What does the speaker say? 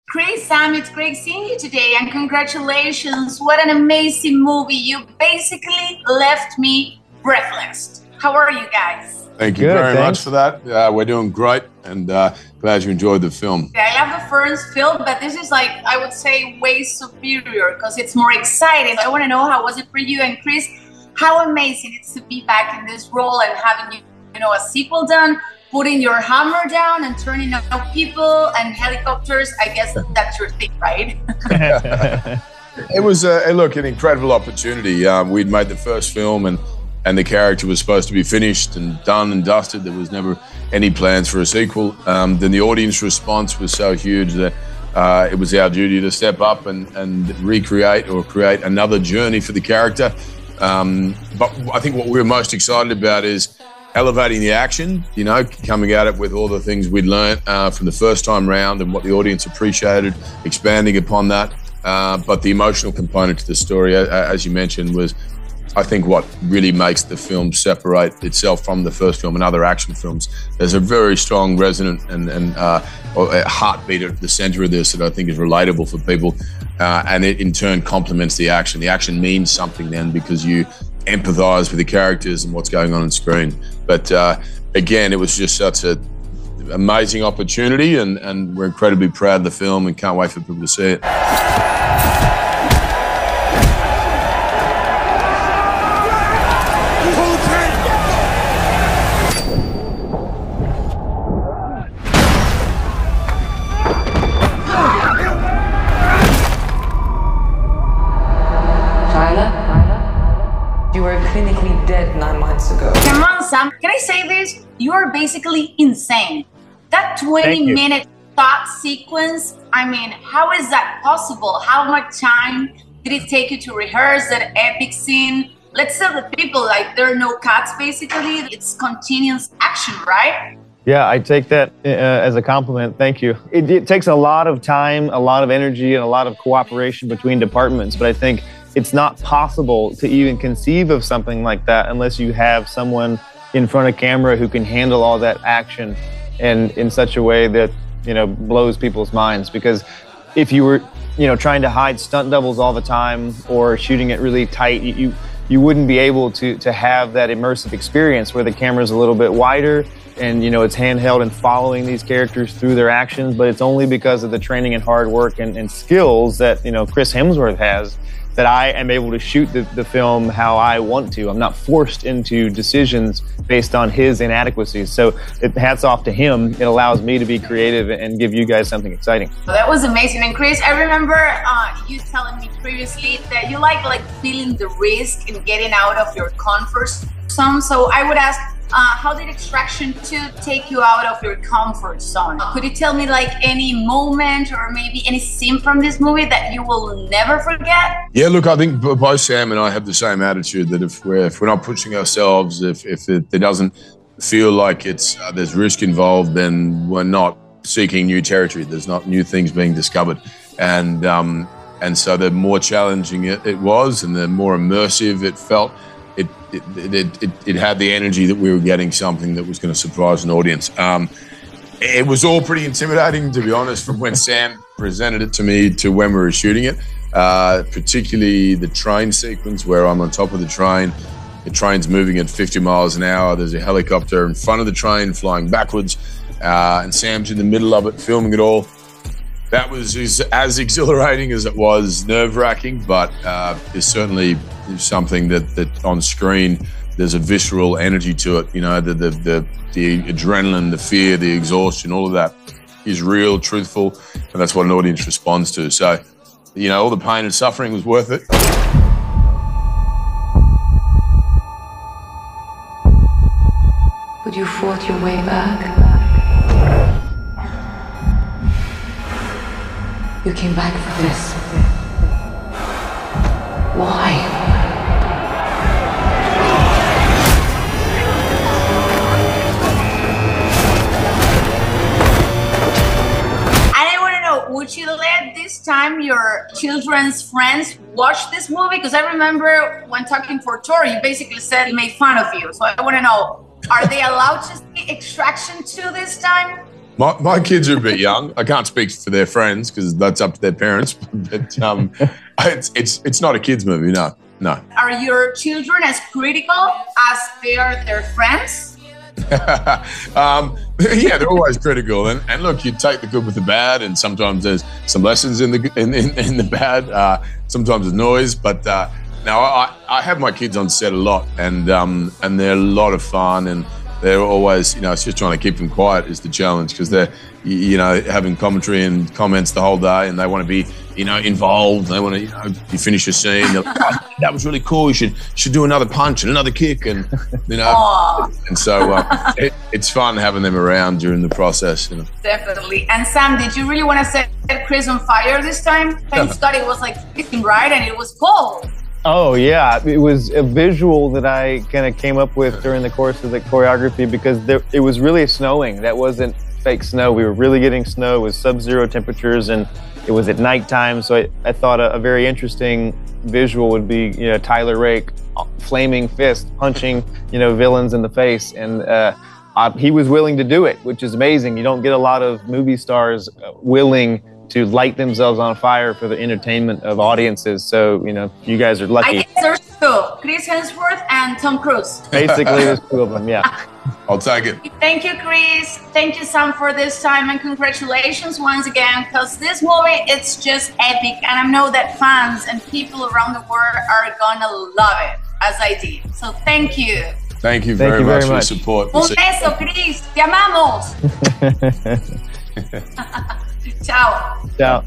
Chris, Sam, it's great seeing you today, and congratulations. What an amazing movie. You basically left me breathless. How are you guys? Thank you very much for that. We're doing great, and glad you enjoyed the film. I love the first film, but this is like, I would say, way superior because it's more exciting. I want to know, how was it for you? And Chris, how amazing it's to be back in this role and having, a sequel done, putting your hammer down and turning out people and helicopters. I guess that's your thing, right? It was, look, an incredible opportunity. We'd made the first film, and the character was supposed to be finished and done and dusted. There was never any plans for a sequel. Then the audience response was so huge that it was our duty to step up and recreate or create another journey for the character. But I think what we were most excited about is elevating the action, coming at it with all the things we'd learned from the first time round and what the audience appreciated, expanding upon that. But the emotional component to the story, as you mentioned, was, I think, what really makes the film separate itself from the first film and other action films. There's a very strong, resonant and heartbeat at the center of this that I think is relatable for people, and it in turn complements the action. The action means something then because you empathize with the characters and what's going on screen. But again, it was just such an amazing opportunity, and we're incredibly proud of the film and can't wait for people to see it. You were clinically dead 9 months ago. Come on, Sam. Can I say this? You are basically insane. That 20-minute thought sequence, I mean, how is that possible? How much time did it take you to rehearse that epic scene? Let's tell the people, like, there are no cuts, basically. It's continuous action, right? Yeah, I take that as a compliment. Thank you. It takes a lot of time, a lot of energy, and a lot of cooperation between departments, but I think it's not possible to even conceive of something like that unless you have someone in front of camera who can handle all that action and in such a way that, blows people's minds. Because if you were, trying to hide stunt doubles all the time or shooting it really tight, you wouldn't be able to have that immersive experience where the camera's a little bit wider and, it's handheld and following these characters through their actions. But it's only because of the training and hard work and skills that, Chris Hemsworth has that I am able to shoot the film how I want to. I'm not forced into decisions based on his inadequacies. So hats off to him. It allows me to be creative and give you guys something exciting. Well, that was amazing. And Chris, I remember you telling me previously that you like feeling the risk in getting out of your comfort zone. So I would ask, how did Extraction 2 take you out of your comfort zone? Could you tell me any moment or maybe any scene from this movie that you will never forget? Yeah, look, I think both Sam and I have the same attitude that if we're not pushing ourselves, if it doesn't feel like there's risk involved, then we're not seeking new territory. There's not new things being discovered. And so the more challenging it was and the more immersive it felt, it had the energy that we were getting something that was going to surprise an audience. It was all pretty intimidating, to be honest, from when Sam presented it to me to when we were shooting it, particularly the train sequence where I'm on top of the train. The train's moving at 50 miles an hour. There's a helicopter in front of the train flying backwards, and Sam's in the middle of it filming it all. That was as exhilarating as it was nerve-wracking, but it's certainly something that on screen there's a visceral energy to it. The adrenaline, the fear, the exhaustion, all of that is real, truthful, and that's what an audience responds to. So, all the pain and suffering was worth it. But you fought your way back. You came back for this. Why? Would you let this time your children's friends watch this movie? Because I remember when talking for Tori, you basically said he made fun of you. So I want to know, are they allowed to see Extraction 2 this time? My kids are a bit young. I can't speak for their friends because that's up to their parents. But it's not a kids movie. No. Are your children as critical as they are their friends? Yeah, they're always critical. And look, you take the good with the bad, and sometimes there's some lessons in the bad. Sometimes there's noise, but now I have my kids on set a lot, and they're a lot of fun, and they're always, it's just trying to keep them quiet is the challenge, because they're, having commentary and comments the whole day, and they want to be, involved. They want to, you finish a scene, they're like, oh, that was really cool. You should do another punch and another kick, and and so it's fun having them around during the process. Definitely. And Sam, did you really want to set Chris on fire this time? Thanks God it was like 15, right? And it was cold. Oh, yeah. It was a visual that I kind of came up with during the course of the choreography, because it was really snowing. That wasn't fake snow. We were really getting snow. It was sub-zero temperatures, and it was at nighttime. So I thought a very interesting visual would be, Tyler Rake, flaming fist, punching, villains in the face. And he was willing to do it, which is amazing. You don't get a lot of movie stars willing to light themselves on fire for the entertainment of audiences. So, you guys are lucky. I guess there's two, Chris Hemsworth and Tom Cruise. Basically, there's two of them, yeah. I'll take it. Thank you, Chris. Thank you, Sam, for this time, and congratulations once again, because this movie, it's just epic, and I know that fans and people around the world are gonna love it, as I did. So thank you. Thank you very much for your support. Un beso, Chris. Te amamos. Ciao. Ciao.